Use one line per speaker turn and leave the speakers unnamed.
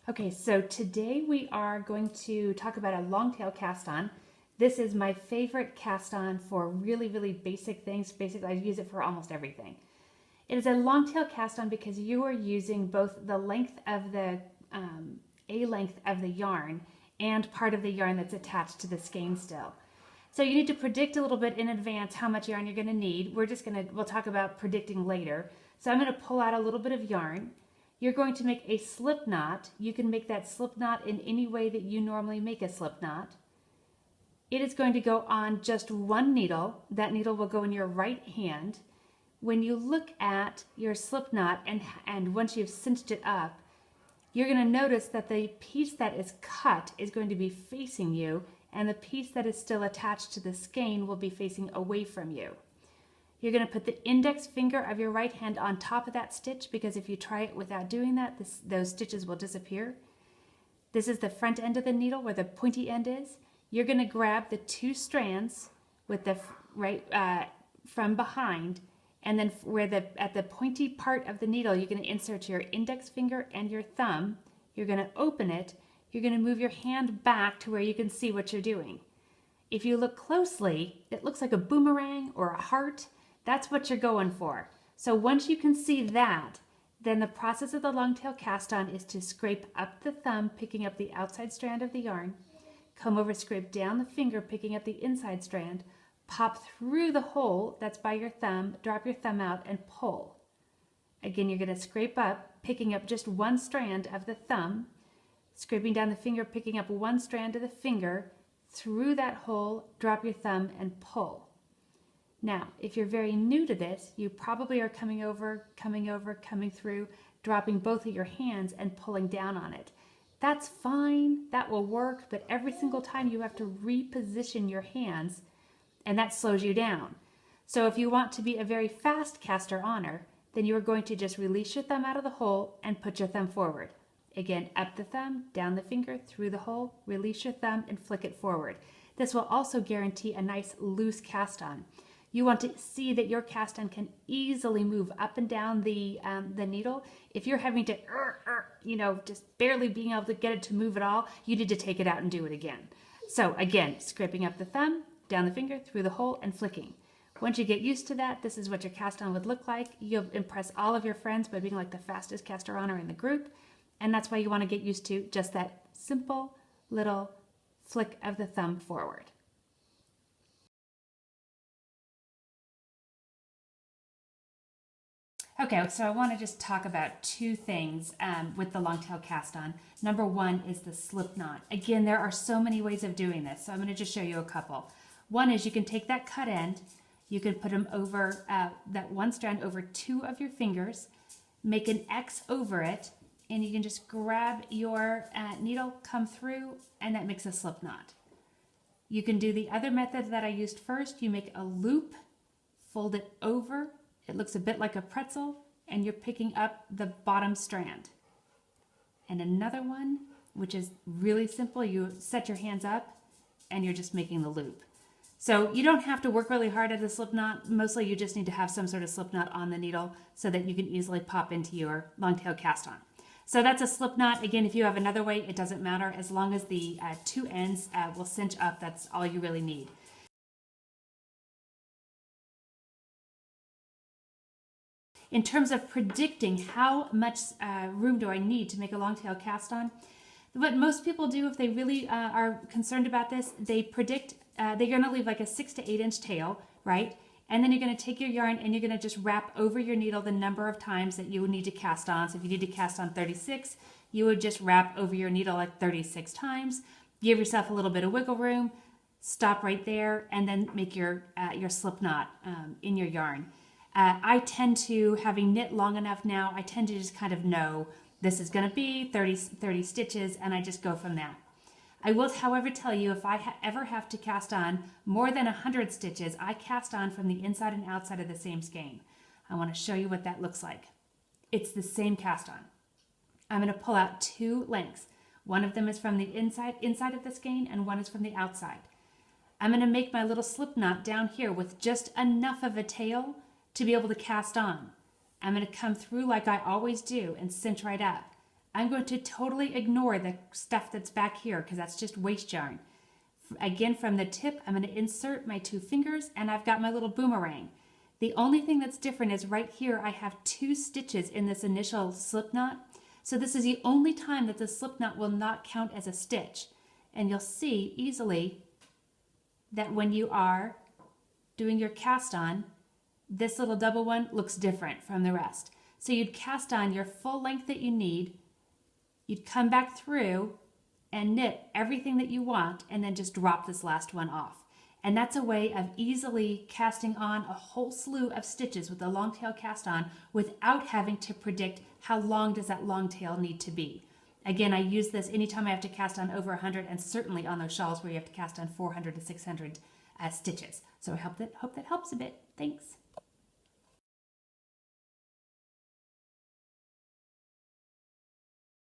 Okay, so today we are going to talk about a longtail cast on. This is my favorite cast on for really, really basic things. Basically, I use it for almost everything. It is a longtail cast on because you are using both the length of the a length of the yarn and part of the yarn that's attached to the skein still. So you need to predict a little bit in advance how much yarn you're going to need. We'll talk about predicting later. So I'm going to pull out a little bit of yarn. You're going to make a slip knot. You can make that slip knot in any way that you normally make a slip knot. It is going to go on just one needle. That needle will go in your right hand. When you look at your slip knot and once you've cinched it up, you're going to notice that the piece that is cut is going to be facing you, and the piece that is still attached to the skein will be facing away from you. You're going to put the index finger of your right hand on top of that stitch, because if you try it without doing that, those stitches will disappear. This is the front end of the needle where the pointy end is. You're going to grab the two strands with the from behind, and then at the pointy part of the needle, you're going to insert your index finger and your thumb. You're going to open it. You're going to move your hand back to where you can see what you're doing. If you look closely, it looks like a boomerang or a heart. That's what you're going for. So once you can see that, then the process of the longtail cast on is to scrape up the thumb, picking up the outside strand of the yarn, come over, scrape down the finger, picking up the inside strand, pop through the hole that's by your thumb, drop your thumb out and pull. Again, you're going to scrape up, picking up just one strand of the thumb, scraping down the finger, picking up one strand of the finger, through that hole, drop your thumb and pull. Now, if you're very new to this, you probably are coming through, dropping both of your hands and pulling down on it. That's fine, that will work, but every single time you have to reposition your hands, and that slows you down. So if you want to be a very fast caster oner, then you are going to just release your thumb out of the hole and put your thumb forward. Again, up the thumb, down the finger, through the hole, release your thumb and flick it forward. This will also guarantee a nice loose cast on. You want to see that your cast on can easily move up and down the needle. If you're having to, just barely being able to get it to move at all, you need to take it out and do it again. So again, scraping up the thumb, down the finger, through the hole, and flicking. Once you get used to that, this is what your cast on would look like. You'll impress all of your friends by being like the fastest caster oner in the group. And that's why you want to get used to just that simple little flick of the thumb forward. Okay, so I want to just talk about two things with the longtail cast on. Number one is the slip knot. Again, there are so many ways of doing this, so I'm going to just show you a couple. One is you can take that cut end, you can put them over that one strand over two of your fingers, make an X over it, and you can just grab your needle, come through, and that makes a slip knot. You can do the other method that I used first. You make a loop, fold it over. It looks a bit like a pretzel, and you're picking up the bottom strand. And another one, which is really simple, you set your hands up, and you're just making the loop. So you don't have to work really hard at the slip knot. Mostly you just need to have some sort of slip knot on the needle so that you can easily pop into your longtail cast on. So that's a slip knot. Again, if you have another way, it doesn't matter. As long as the two ends will cinch up, that's all you really need. In terms of predicting how much room do I need to make a longtail cast on, what most people do if they really are concerned about this, they predict they're going to leave like a 6 to 8 inch tail, right? And then you're going to take your yarn and you're going to just wrap over your needle the number of times that you would need to cast on. So if you need to cast on 36, you would just wrap over your needle like 36 times. Give yourself a little bit of wiggle room, stop right there, and then make your slip knot in your yarn. I tend to, having knit long enough now, I tend to just kind of know this is going to be 30 stitches, and I just go from that. I will, however, tell you if I ever have to cast on more than 100 stitches, I cast on from the inside and outside of the same skein. I want to show you what that looks like. It's the same cast on. I'm going to pull out two lengths. One of them is from the inside of the skein, and one is from the outside. I'm going to make my little slip knot down here with just enough of a tail to be able to cast on. I'm going to come through like I always do and cinch right up. I'm going to totally ignore the stuff that's back here because that's just waste yarn. Again, from the tip, I'm going to insert my 2 fingers and I've got my little boomerang. The only thing that's different is right here I have 2 stitches in this initial slip knot. So this is the only time that the slip knot will not count as a stitch. And you'll see easily that when you are doing your cast on, this little double one looks different from the rest. So you'd cast on your full length that you need, you'd come back through and knit everything that you want and then just drop this last one off. And that's a way of easily casting on a whole slew of stitches with the long tail cast on without having to predict how long does that long tail need to be. Again, I use this anytime I have to cast on over 100 and certainly on those shawls where you have to cast on 400 to 600 stitches. So I hope that helps a bit. Thanks.